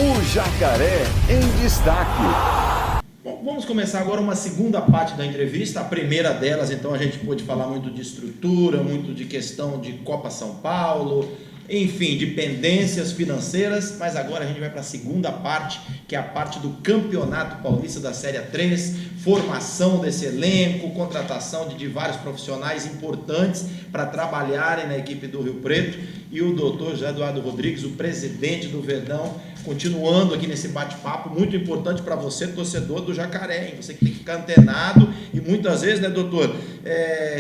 O Jacaré em Destaque. Bom, vamos começar agora uma segunda parte da entrevista. A primeira delas, então, a gente pôde falar muito de estrutura, muito de questão de Copa São Paulo, enfim, de pendências financeiras, mas agora a gente vai para a segunda parte, que é a parte do Campeonato Paulista da Série 3, formação desse elenco, contratação de vários profissionais importantes para trabalharem na equipe do Rio Preto, e o doutor José Eduardo Rodrigues, o presidente do Verdão, continuando aqui nesse bate-papo muito importante para você, torcedor do Jacaré, hein? Você que tem que ficar antenado e muitas vezes, né, doutor,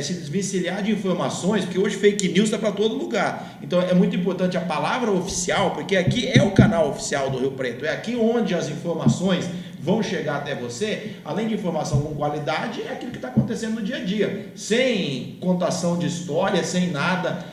se desvencilhar de informações, porque hoje fake news está para todo lugar. Então é muito importante a palavra oficial, porque aqui é o canal oficial do Rio Preto, é aqui onde as informações vão chegar até você, além de informação com qualidade, é aquilo que está acontecendo no dia a dia, sem contação de história, sem nada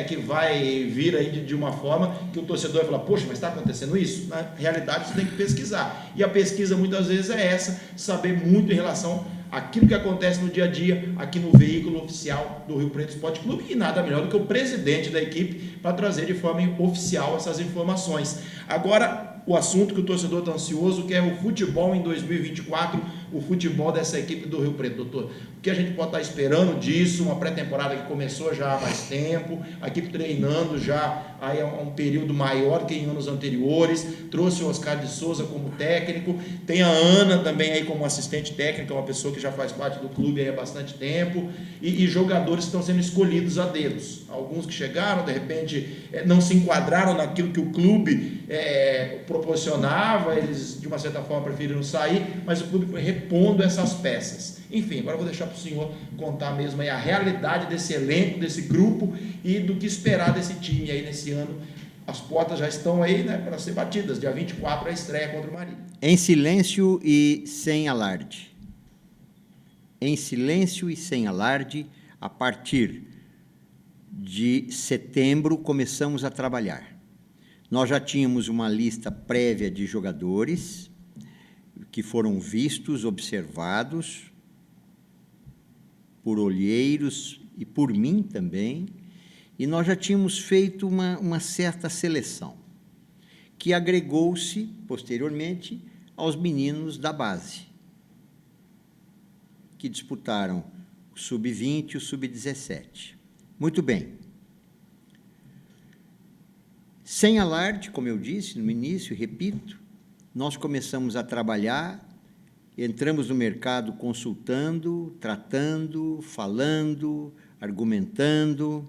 que vai vir aí de uma forma que o torcedor vai falar, poxa, mas está acontecendo isso? Na realidade, você tem que pesquisar, e a pesquisa muitas vezes é essa, saber muito em relação àquilo que acontece no dia a dia, aqui no veículo oficial do Rio Preto Esporte Clube, e nada melhor do que o presidente da equipe para trazer de forma oficial essas informações. Agora, o assunto que o torcedor está ansioso, que é o futebol em 2024, o futebol dessa equipe do Rio Preto, doutor. O que a gente pode estar esperando disso? Uma pré-temporada que começou já há mais tempo, a equipe treinando já aí há um período maior que em anos anteriores, trouxe o Oscar de Souza como técnico, tem a Ana também aí como assistente técnica, uma pessoa que já faz parte do clube aí há bastante tempo, e jogadores que estão sendo escolhidos a dedos. Alguns que chegaram, de repente, não se enquadraram naquilo que o clube proporcionava, eles de uma certa forma preferiram sair, mas o clube repondo essas peças. Enfim, agora eu vou deixar para o senhor contar mesmo aí a realidade desse elenco, desse grupo e do que esperar desse time aí nesse ano. As portas já estão aí, né, para ser batidas, dia 24 a estreia contra o Marília. Em silêncio e sem alarde. Em silêncio e sem alarde, a partir de setembro começamos a trabalhar. Nós já tínhamos uma lista prévia de jogadores que foram vistos, observados por olheiros e por mim também, e nós já tínhamos feito uma certa seleção, que agregou-se, posteriormente, aos meninos da base, que disputaram o Sub-20 e o Sub-17. Muito bem. Sem alarde, como eu disse no início, repito, nós começamos a trabalhar, entramos no mercado consultando, tratando, falando, argumentando,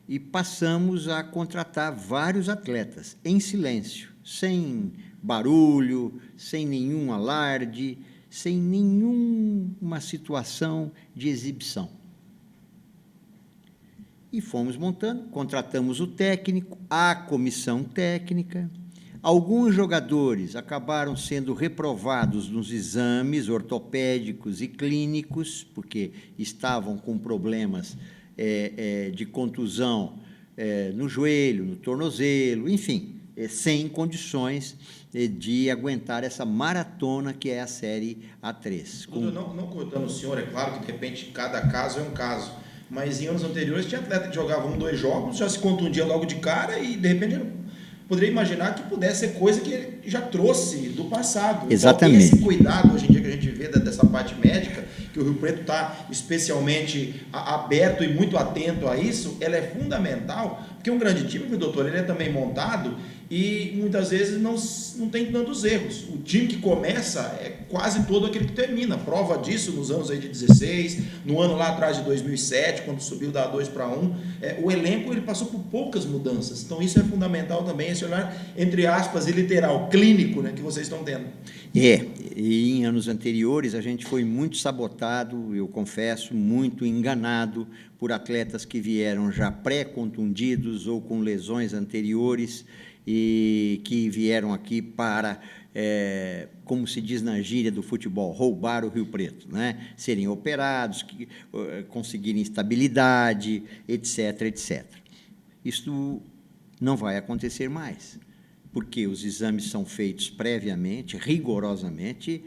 e passamos a contratar vários atletas, em silêncio, sem barulho, sem nenhum alarde, sem nenhuma situação de exibição. E fomos montando, contratamos o técnico, a comissão técnica. Alguns jogadores acabaram sendo reprovados nos exames ortopédicos e clínicos, porque estavam com problemas de contusão no joelho, no tornozelo, enfim, sem condições de aguentar essa maratona que é a Série A3. Não cortando o senhor, é claro que de repente cada caso é um caso, mas em anos anteriores tinha atleta que jogava 1, 2 jogos, já se contundia logo de cara e de repente poderia imaginar que pudesse ser coisa que ele já trouxe do passado. Exatamente. Então, esse cuidado hoje em dia que a gente vê dessa parte médica, que o Rio Preto está especialmente aberto e muito atento a isso, ela é fundamental, porque um grande time, meu doutor, ele é também montado e muitas vezes não tem tantos erros. O time que começa é quase todo aquele que termina. Prova disso nos anos aí de 16, no ano lá atrás de 2007, quando subiu da 2 para 1. O elenco ele passou por poucas mudanças. Então isso é fundamental também, esse olhar, entre aspas, e literal, clínico, né, que vocês estão tendo. E em anos anteriores a gente foi muito sabotado, eu confesso, muito enganado por atletas que vieram já pré-contundidos ou com lesões anteriores e que vieram aqui para, como se diz na gíria do futebol, roubar o Rio Preto, né? Serem operados, conseguirem estabilidade, etc., etc. Isso não vai acontecer mais, porque os exames são feitos previamente, rigorosamente,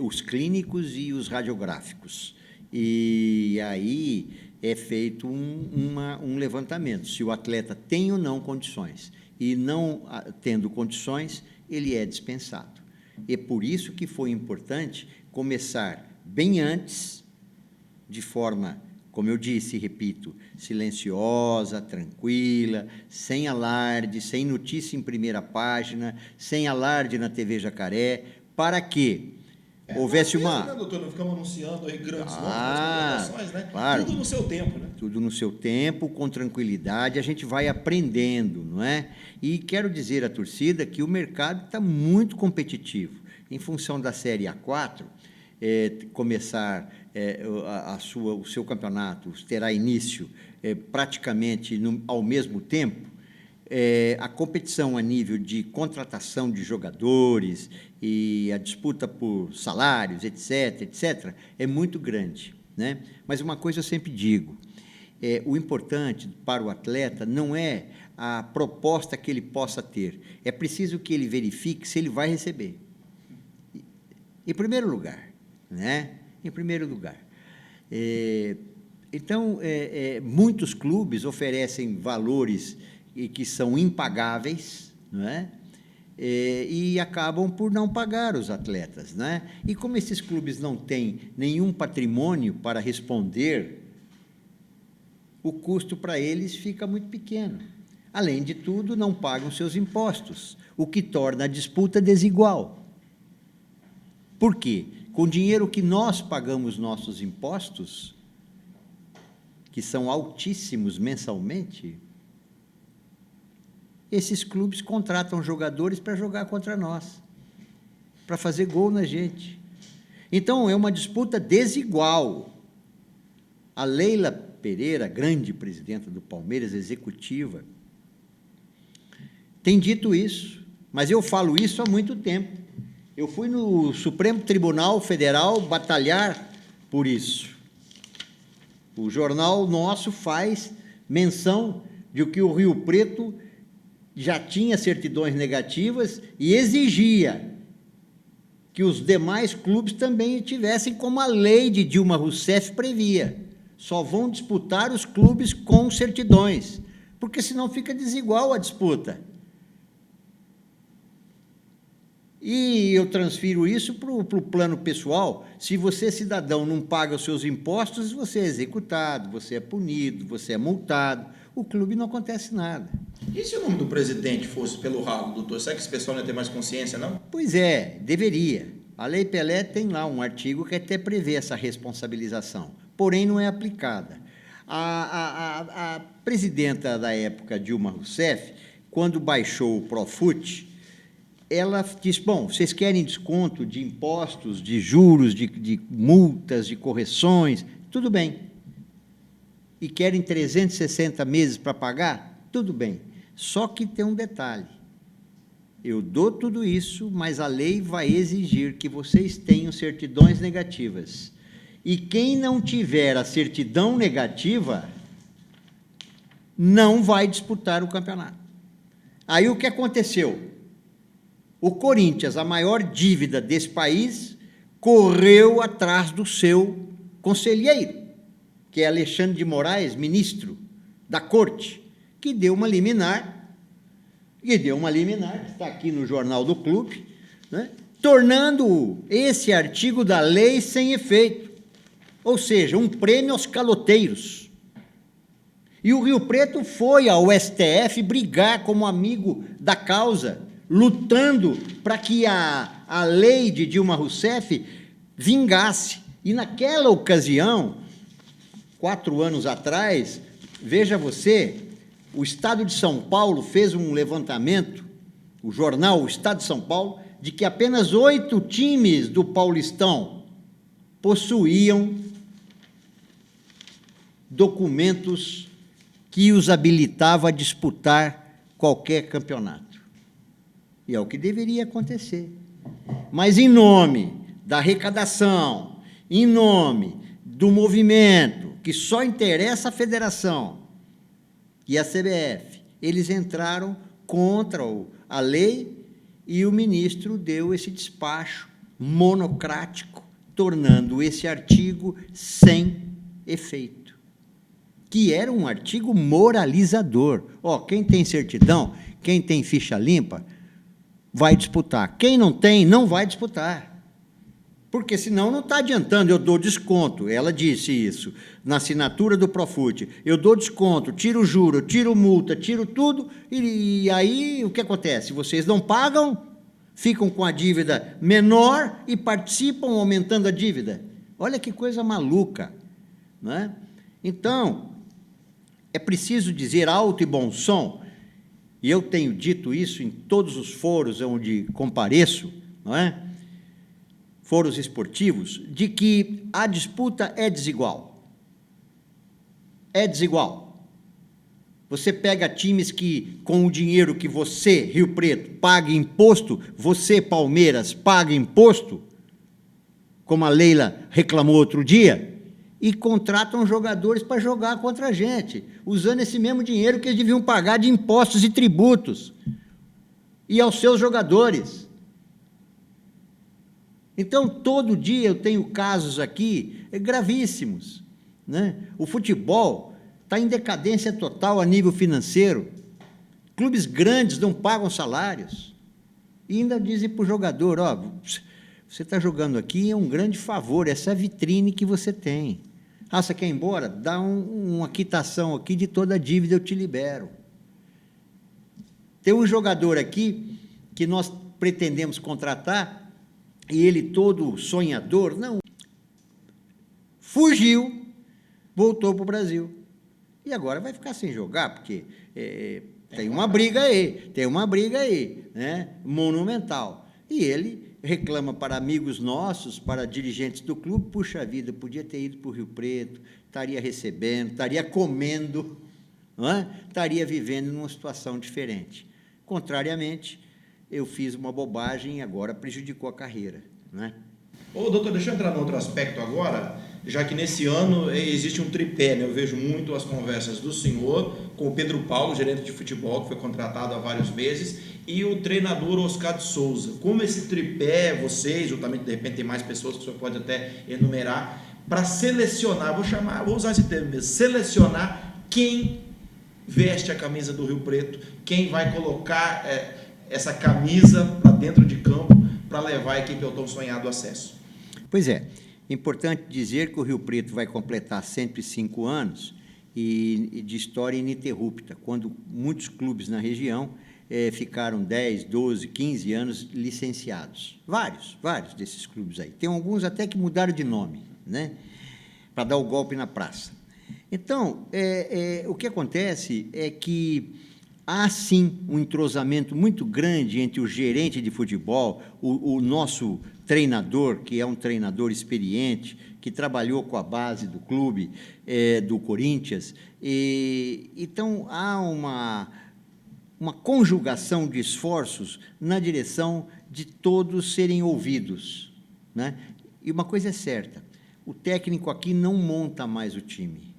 os clínicos e os radiográficos. E aí é feito um levantamento, se o atleta tem ou não condições. E não tendo condições, ele é dispensado. É por isso que foi importante começar bem antes, de forma, como eu disse e repito, silenciosa, tranquila, sem alarde, sem notícia em primeira página, sem alarde na TV Jacaré, para que houvesse uma... Né, doutor? Não ficamos anunciando aí grandes nomes, contratações, né? Claro. Tudo no seu tempo, né? Tudo no seu tempo, com tranquilidade, a gente vai aprendendo, não é? E quero dizer à torcida que o mercado está muito competitivo. Em função da Série A4, começar o seu campeonato, terá início praticamente ao mesmo tempo, a competição a nível de contratação de jogadores e a disputa por salários, etc., é muito grande, né? Mas uma coisa eu sempre digo, o importante para o atleta não é a proposta que ele possa ter, é preciso que ele verifique se ele vai receber. Em primeiro lugar, né? Em primeiro lugar. Então, muitos clubes oferecem valores que são impagáveis, não é? E acabam por não pagar os atletas, né? E como esses clubes não têm nenhum patrimônio para responder, o custo para eles fica muito pequeno. Além de tudo, não pagam seus impostos, o que torna a disputa desigual. Por quê? Com o dinheiro que nós pagamos nossos impostos, que são altíssimos mensalmente, esses clubes contratam jogadores para jogar contra nós, para fazer gol na gente. Então, é uma disputa desigual. A Leila Pereira, grande presidenta do Palmeiras, executiva, tem dito isso, mas eu falo isso há muito tempo. Eu fui no Supremo Tribunal Federal batalhar por isso. O jornal nosso faz menção de que o Rio Preto já tinha certidões negativas e exigia que os demais clubes também tivessem, como a lei de Dilma Rousseff previa. Só vão disputar os clubes com certidões, porque senão fica desigual a disputa. E eu transfiro isso para o plano pessoal. Se você, cidadão, não paga os seus impostos, você é executado, você é punido, você é multado. O clube não acontece nada. E se o nome do presidente fosse pelo ralo, doutor? Será que esse pessoal não ia ter mais consciência, não? Pois é, deveria. A Lei Pelé tem lá um artigo que até prevê essa responsabilização, porém não é aplicada. A presidenta da época, Dilma Rousseff, quando baixou o Profut, ela disse, bom, vocês querem desconto de impostos, de juros, de multas, de correções, tudo bem. E querem 360 meses para pagar? Tudo bem. Só que tem um detalhe. Eu dou tudo isso, mas a lei vai exigir que vocês tenham certidões negativas. E quem não tiver a certidão negativa não vai disputar o campeonato. Aí o que aconteceu? O Corinthians, a maior dívida desse país, correu atrás do seu conselheiro, que é Alexandre de Moraes, ministro da Corte, que deu uma liminar, que está aqui no Jornal do Clube, né, tornando esse artigo da lei sem efeito, ou seja, um prêmio aos caloteiros. E o Rio Preto foi ao STF brigar como amigo da causa, lutando para que a lei de Dilma Rousseff vingasse. E naquela ocasião, 4 anos atrás, veja você, o Estado de São Paulo fez um levantamento, o jornal O Estado de São Paulo, de que apenas 8 times do Paulistão possuíam documentos que os habilitavam a disputar qualquer campeonato. E é o que deveria acontecer. Mas em nome da arrecadação, em nome do movimento, que só interessa a federação e a CBF, eles entraram contra a lei e o ministro deu esse despacho monocrático, tornando esse artigo sem efeito. que era um artigo moralizador. Ó, quem tem certidão, quem tem ficha limpa, vai disputar. Quem não tem, não vai disputar. Porque senão não está adiantando, eu dou desconto. Ela disse isso na assinatura do Profut. Eu dou desconto, tiro juro, tiro multa, tiro tudo, e aí o que acontece? Vocês não pagam, ficam com a dívida menor e participam aumentando a dívida. Olha que coisa maluca, não é? Então, é preciso dizer alto e bom som, e eu tenho dito isso em todos os foros onde compareço, não é? Foros esportivos, de que a disputa é desigual. É desigual. Você pega times que, com o dinheiro que você, Rio Preto, paga imposto, você, Palmeiras, paga imposto, como a Leila reclamou outro dia, e contratam jogadores para jogar contra a gente, usando esse mesmo dinheiro que eles deviam pagar de impostos e tributos, e aos seus jogadores. Então, todo dia eu tenho casos aqui gravíssimos, né? O futebol está em decadência total a nível financeiro. Clubes grandes não pagam salários. E ainda dizem para o jogador, ó, você está jogando aqui, é um grande favor, essa vitrine que você tem. Ah, você quer ir embora? Dá uma quitação aqui de toda a dívida, eu te libero. Tem um jogador aqui que nós pretendemos contratar, e ele todo sonhador, não, fugiu, voltou para o Brasil. E agora vai ficar sem jogar, porque tem uma briga aí, né, monumental. E ele reclama para amigos nossos, para dirigentes do clube, puxa vida, podia ter ido para o Rio Preto, estaria recebendo, estaria comendo, não é? Estaria vivendo numa situação diferente. Contrariamente, eu fiz uma bobagem e agora prejudicou a carreira, né? Ô, doutor, deixa eu entrar num outro aspecto agora, já que nesse ano existe um tripé, né? Eu vejo muito as conversas do senhor com o Pedro Paulo, gerente de futebol, que foi contratado há vários meses, e o treinador Oscar de Souza. Como esse tripé, vocês, ou também, de repente, tem mais pessoas que o senhor pode até enumerar, para selecionar, vou usar esse termo mesmo, selecionar quem veste a camisa do Rio Preto, quem vai colocar essa camisa para dentro de campo para levar a equipe ao tão sonhado acesso. Pois é, importante dizer que o Rio Preto vai completar 105 anos e de história ininterrupta, quando muitos clubes na região ficaram 10, 12, 15 anos licenciados. Vários desses clubes aí. Tem alguns até que mudaram de nome, né, para dar o golpe na praça. Então, o que acontece é que há, sim, um entrosamento muito grande entre o gerente de futebol, o nosso treinador, que é um treinador experiente, que trabalhou com a base do clube, do Corinthians. Então, há uma conjugação de esforços na direção de todos serem ouvidos, né? E uma coisa é certa, o técnico aqui não monta mais o time.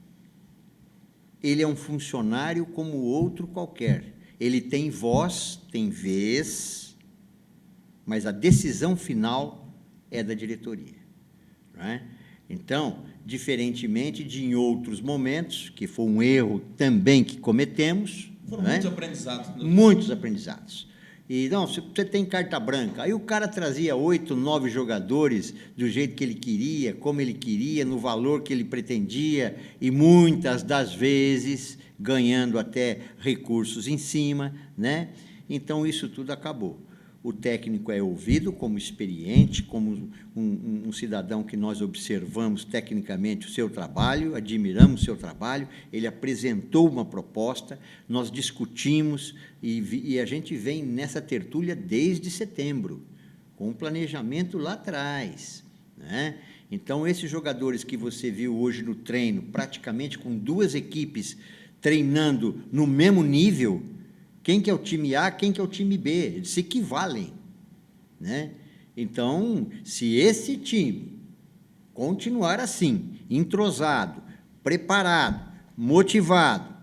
Ele é um funcionário como outro qualquer. Ele tem voz, tem vez, mas a decisão final é da diretoria, não é? Então, diferentemente de em outros momentos, que foi um erro também que cometemos... Foram muitos aprendizados. Muitos aprendizados. E, não, você tem carta branca. Aí o cara trazia 8, 9 jogadores do jeito que ele queria, como ele queria, no valor que ele pretendia, e muitas das vezes ganhando até recursos em cima, né? Então, isso tudo acabou. O técnico é ouvido como experiente, como um cidadão que nós observamos tecnicamente o seu trabalho, admiramos o seu trabalho, ele apresentou uma proposta, nós discutimos e a gente vem nessa tertúlia desde setembro, com um planejamento lá atrás, né? Então, esses jogadores que você viu hoje no treino, praticamente com 2 equipes treinando no mesmo nível, quem que é o time A, quem que é o time B, eles se equivalem, né? Então, se esse time continuar assim, entrosado, preparado, motivado,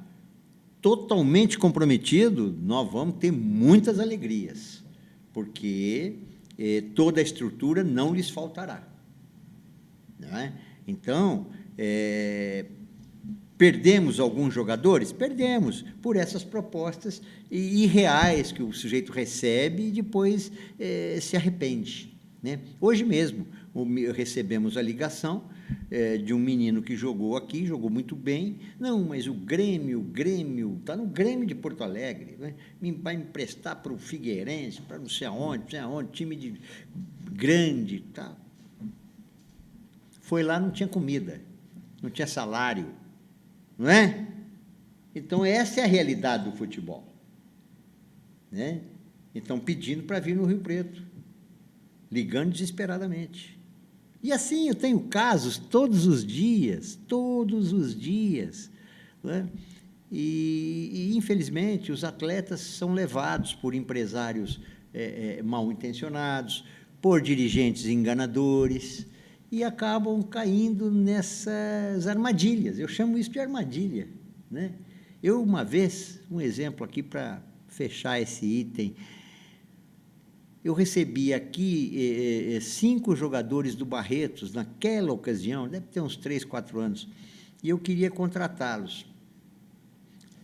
totalmente comprometido, nós vamos ter muitas alegrias, porque toda a estrutura não lhes faltará, não é? Então, Perdemos alguns jogadores? Perdemos, por essas propostas irreais que o sujeito recebe e depois se arrepende, né? Hoje mesmo, recebemos a ligação de um menino que jogou aqui, jogou muito bem. Não, mas o Grêmio está no Grêmio de Porto Alegre, né? Vai emprestar para o Figueirense, para não sei aonde, time grande. Tá. Foi lá, não tinha comida, não tinha salário, não é? Então, essa é a realidade do futebol, né? Então, pedindo para vir no Rio Preto, ligando desesperadamente. E assim, eu tenho casos todos os dias, né? E, infelizmente, os atletas são levados por empresários mal intencionados, por dirigentes enganadores, e acabam caindo nessas armadilhas. Eu chamo isso de armadilha, né? Eu, uma vez, um exemplo aqui para fechar esse item, eu recebi aqui 5 jogadores do Barretos, naquela ocasião, deve ter uns 3, 4 anos, e eu queria contratá-los.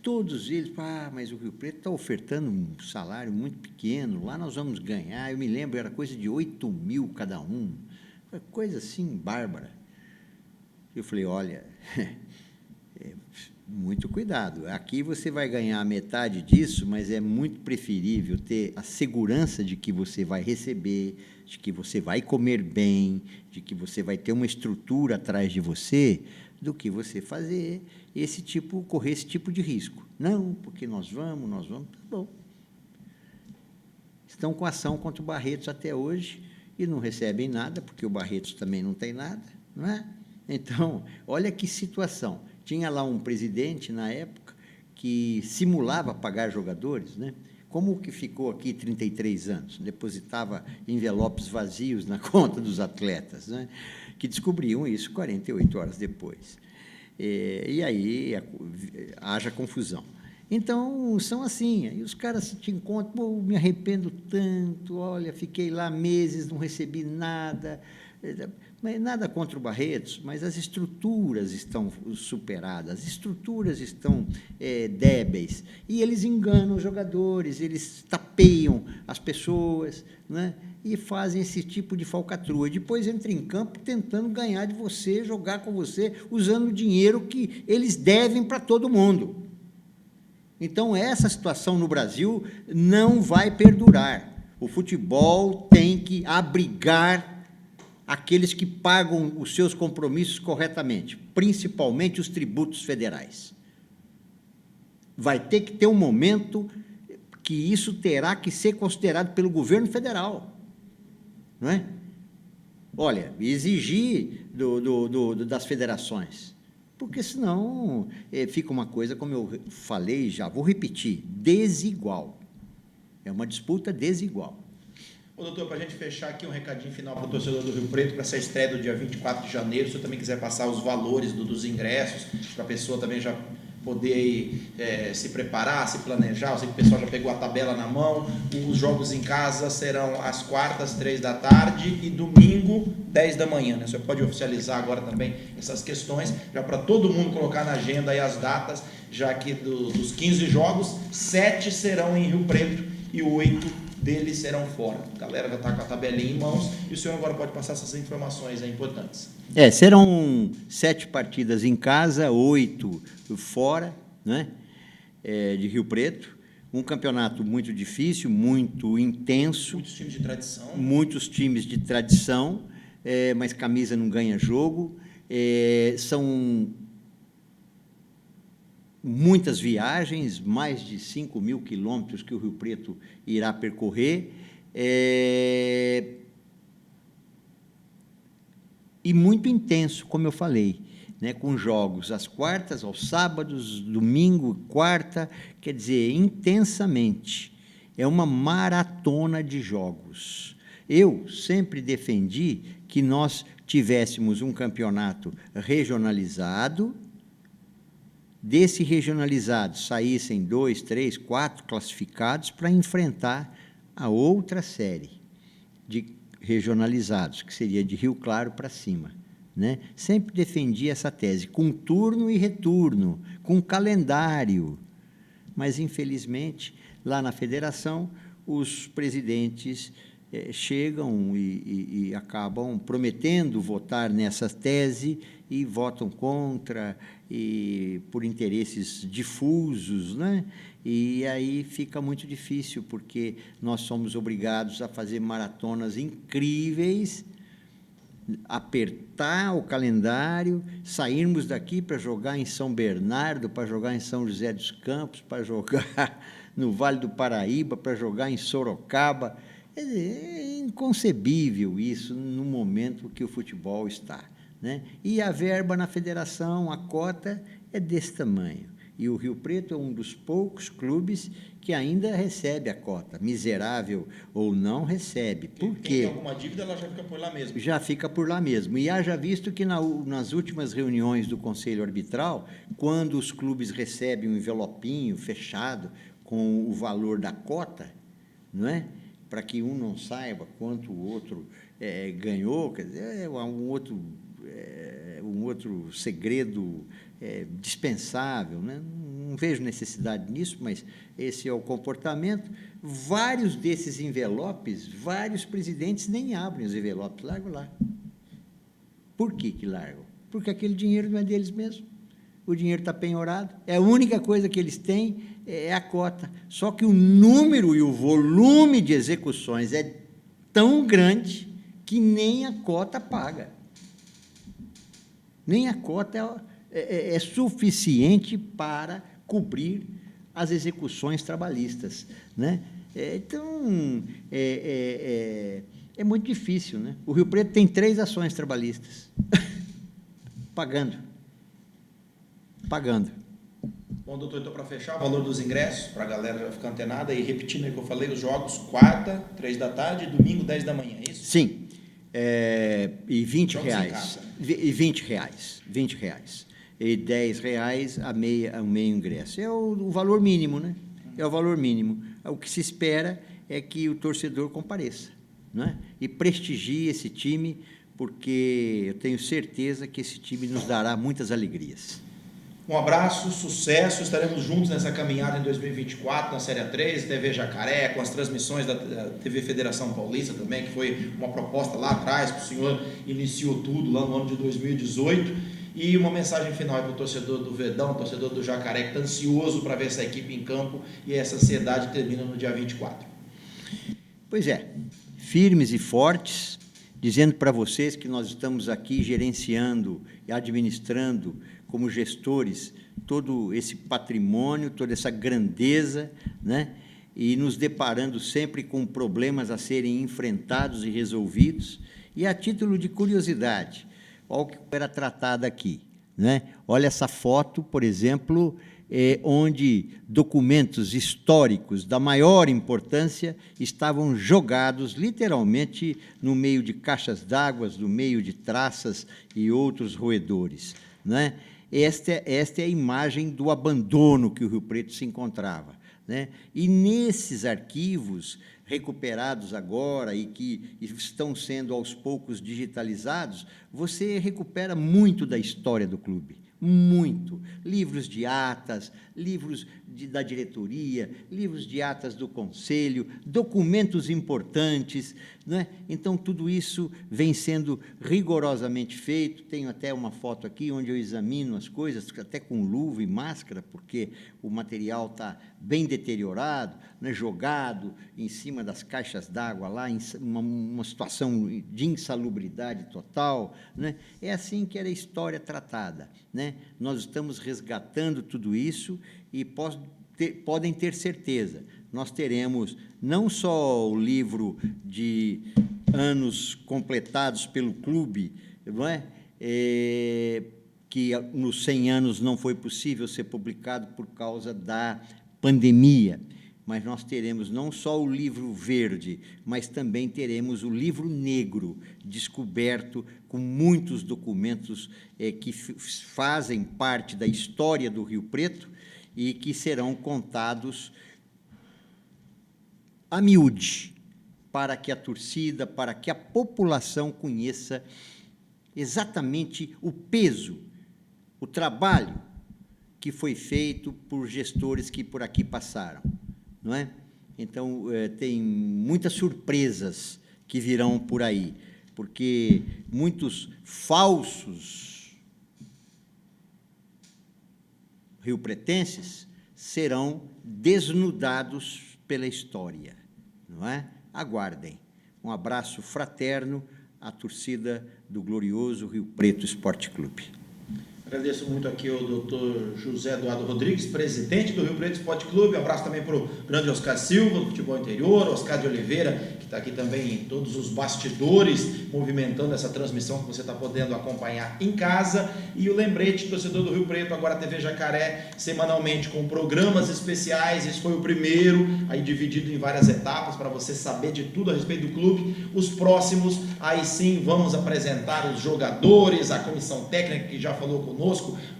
Todos eles, mas o Rio Preto está ofertando um salário muito pequeno, lá nós vamos ganhar, eu me lembro, era coisa de 8 mil cada um, coisa assim, bárbara. Eu falei, olha, muito cuidado, aqui você vai ganhar metade disso, mas é muito preferível ter a segurança de que você vai receber, de que você vai comer bem, de que você vai ter uma estrutura atrás de você, do que você correr esse tipo de risco. Não, porque nós vamos, tá bom. Estão com ação contra o Barretos até hoje e não recebem nada, porque o Barretos também não tem nada, não é? Então, olha que situação. Tinha lá um presidente, na época, que simulava pagar jogadores, né? Como que ficou aqui 33 anos? Depositava envelopes vazios na conta dos atletas, né? Que descobriam isso 48 horas depois. E aí haja confusão. Então, são assim, aí os caras te encontram, me arrependo tanto, olha, fiquei lá meses, não recebi nada, nada contra o Barretos, mas as estruturas estão superadas, as estruturas estão débeis, e eles enganam os jogadores, eles tapeiam as pessoas, né? E fazem esse tipo de falcatrua. Depois entra em campo tentando ganhar de você, jogar com você, usando o dinheiro que eles devem para todo mundo. Então, essa situação no Brasil não vai perdurar. O futebol tem que abrigar aqueles que pagam os seus compromissos corretamente, principalmente os tributos federais. Vai ter que ter um momento que isso terá que ser considerado pelo governo federal, não é? Olha, exigir das federações, porque senão fica uma coisa, como eu falei, já vou repetir, desigual. É uma disputa desigual. Ô, doutor, para a gente fechar aqui um recadinho final para o torcedor do Rio Preto, para essa estreia do dia 24 de janeiro, se você também quiser passar os valores dos ingressos, para a pessoa também já poder se preparar, se planejar. Eu sei que o pessoal já pegou a tabela na mão. Os jogos em casa serão às quartas, 3 da tarde, e domingo, 10 da manhã. Né? Você pode oficializar agora também essas questões, já para todo mundo colocar na agenda aí as datas, já que dos 15 jogos, 7 serão em Rio Preto e 8 deles serão fora. A galera já está com a tabelinha em mãos e o senhor agora pode passar essas informações aí importantes. Serão 7 partidas em casa, 8 fora, né? De Rio Preto. Um campeonato muito difícil, muito intenso. Muitos times de tradição. Muitos times de tradição, mas camisa não ganha jogo. São muitas viagens, mais de 5.000 quilômetros que o Rio Preto irá percorrer, e muito intenso, como eu falei, né, com jogos às quartas, aos sábados, domingo, quarta, quer dizer, intensamente. É uma maratona de jogos. Eu sempre defendi que nós tivéssemos um campeonato regionalizado. Desse regionalizado saíssem 2, 3, 4 classificados para enfrentar a outra série de regionalizados, que seria de Rio Claro para cima, né? Sempre defendi essa tese, com turno e retorno, com calendário. Mas, infelizmente, lá na federação, os presidentes chegam e acabam prometendo votar nessa tese e votam contra, e por interesses difusos, né? E aí fica muito difícil, porque nós somos obrigados a fazer maratonas incríveis, apertar o calendário, sairmos daqui para jogar em São Bernardo, para jogar em São José dos Campos, para jogar no Vale do Paraíba, para jogar em Sorocaba. É inconcebível isso no momento que o futebol está, né? E a verba na federação, a cota, é desse tamanho. E o Rio Preto é um dos poucos clubes que ainda recebe a cota, miserável ou não, recebe. Por quê? Quem tem alguma dívida, ela já fica por lá mesmo. Já fica por lá mesmo. E haja visto que nas últimas reuniões do Conselho Arbitral, quando os clubes recebem um envelopinho fechado com o valor da cota, não é? Para que um não saiba quanto o outro ganhou, quer dizer, é um outro segredo dispensável, né? Não vejo necessidade nisso, mas esse é o comportamento. Vários desses envelopes, vários presidentes nem abrem os envelopes, largam lá. Por que largam? Porque aquele dinheiro não é deles mesmo. O dinheiro está penhorado, a única coisa que eles têm é a cota. Só que o número e o volume de execuções é tão grande que nem a cota paga. Nem a cota é suficiente para cobrir as execuções trabalhistas, né? Então, é muito difícil, né? O Rio Preto tem 3 ações trabalhistas, pagando. Bom, doutor, então, para fechar, o valor dos ingressos, para a galera já ficar antenada, e repetindo aí que eu falei, os jogos, quarta, 3 da tarde, domingo, 10 da manhã, é isso? Sim, e R$20. E R$20. E R$10 o meio ingresso. É o valor mínimo, né? É o valor mínimo. O que se espera é que o torcedor compareça, né? E prestigie esse time, porque eu tenho certeza que esse time nos dará muitas alegrias. Um abraço, sucesso, estaremos juntos nessa caminhada em 2024, na Série A3, TV Jacaré, com as transmissões da TV Federação Paulista também, que foi uma proposta lá atrás, que o senhor iniciou tudo lá no ano de 2018, e uma mensagem final para o torcedor do Verdão, torcedor do Jacaré, que está ansioso para ver essa equipe em campo, e essa ansiedade termina no dia 24. Pois é, firmes e fortes, dizendo para vocês que nós estamos aqui gerenciando e administrando como gestores todo esse patrimônio, toda essa grandeza, né? E nos deparando sempre com problemas a serem enfrentados e resolvidos. E a título de curiosidade, olha o que era tratado aqui, né? Olha essa foto, por exemplo, onde documentos históricos da maior importância estavam jogados literalmente no meio de caixas d'água, no meio de traças e outros roedores, né? Esta é a imagem do abandono que o Rio Preto se encontrava, né? E nesses arquivos recuperados agora e que estão sendo aos poucos digitalizados, você recupera muito da história do clube. Muito. Livros de atas, livros da diretoria, livros de atas do conselho, documentos importantes, né? Então, tudo isso vem sendo rigorosamente feito. Tenho até uma foto aqui onde eu examino as coisas, até com luva e máscara, porque o material está bem deteriorado, né? Jogado em cima das caixas d'água lá, em uma situação de insalubridade total, né? É assim que era a história tratada, né? Nós estamos resgatando tudo isso e podem ter certeza, nós teremos não só o livro de anos completados pelo clube, não é? Que nos 100 anos não foi possível ser publicado por causa da pandemia, mas nós teremos não só o livro verde, mas também teremos o livro negro, descoberto com muitos documentos que fazem parte da história do Rio Preto e que serão contados a miúde, para que a torcida, para que a população conheça exatamente o peso, o trabalho que foi feito por gestores que por aqui passaram, não é? Então, tem muitas surpresas que virão por aí, porque muitos falsos riopretenses serão desnudados pela história, não é? Aguardem. Um abraço fraterno à torcida do glorioso Rio Preto Esporte Clube. Agradeço muito aqui ao doutor José Eduardo Rodrigues, presidente do Rio Preto Esporte Clube. Um abraço também para o grande Oscar Silva, do futebol interior, Oscar de Oliveira, que está aqui também em todos os bastidores, movimentando essa transmissão que você está podendo acompanhar em casa. E o lembrete, torcedor do Rio Preto, agora a TV Jacaré, semanalmente com programas especiais. Esse foi o primeiro, aí dividido em várias etapas, para você saber de tudo a respeito do clube. Os próximos, aí sim, vamos apresentar os jogadores, a comissão técnica que já falou conosco,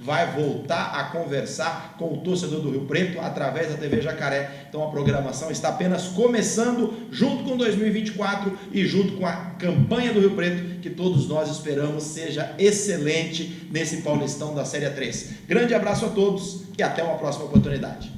vai voltar a conversar com o torcedor do Rio Preto através da TV Jacaré. Então a programação está apenas começando, junto com 2024 e junto com a campanha do Rio Preto, que todos nós esperamos seja excelente nesse Paulistão da Série 3. Grande abraço a todos e até uma próxima oportunidade.